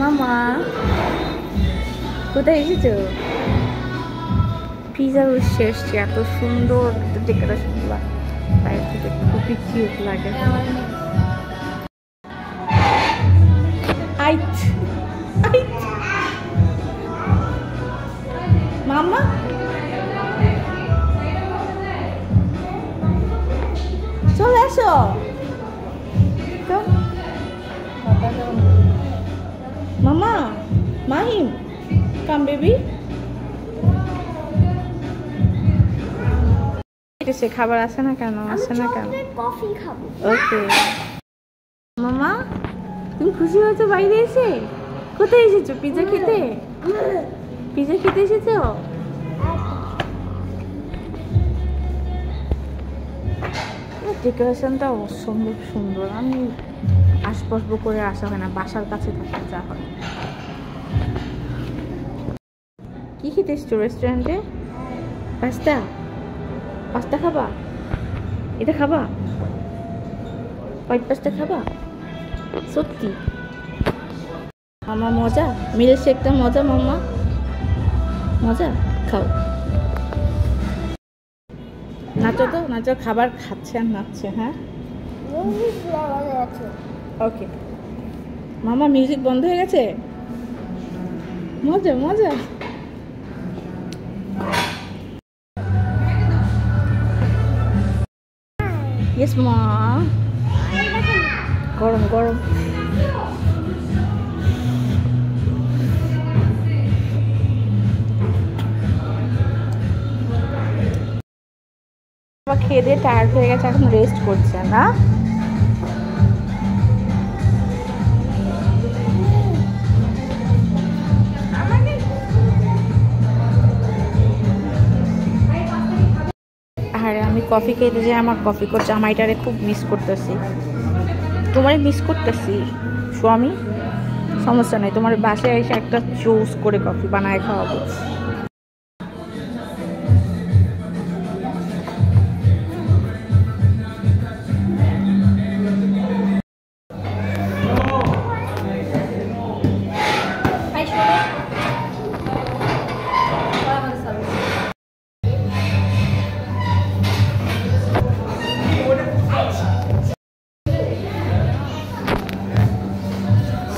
মামা কোথায় এসেছো? পিজার উৎসে এসছি। এত সুন্দর ডেকোরেশন বাইরে থেকে খুবই কিউট লাগে। মামা চলে আসো। মামা মাহিম কাম বেবি। সে খাবার আসে না কেন? আসে না কেন? কফি খাবো। ওকে মামা, তুমি খুশি হয়েছো বাইরে এসে? কোথায় এসেছো? পিজা খেতে? পিজা খেতে এসেছো? ডেকোরেশনটা অসম্ভব সুন্দর। আমি আসবো করে আসা হয় না, বাসার কাছে থাকতে যা হয়। কি খেতে এসছো রেস্টুরেন্টে? পাস্তা? পাস্তা খাবা? এটা খাবা? হোয়াইট পাস্তা খাবা? সত্যি মামা মজা? মিল্ক শেকটা মজা মামা? মজা? খাও। নাচো তো, নাচো। খাবার খাচ্ছে আর নাচছে। হ্যাঁ ওকে মামা, মিউজিক বন্ধ হয়ে গেছে? মজা মজা। ইয়েস মা। গরম গরম। খেয়ে দিয়ে টায়ার্ড হয়ে গেছে, এখন রেস্ট করছে না? আরে আমি কফি খেতে যাই, আমার কফি করছে। জামাইটারে খুব মিস করতেছি। তোমারে মিস করতেছি স্বামী। সমস্যা নেই, তোমার বাসায় এসে একটা জুস করে কফি বানায় খাওয়াবো।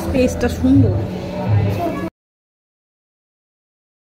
স্পেসটা সুন্দর।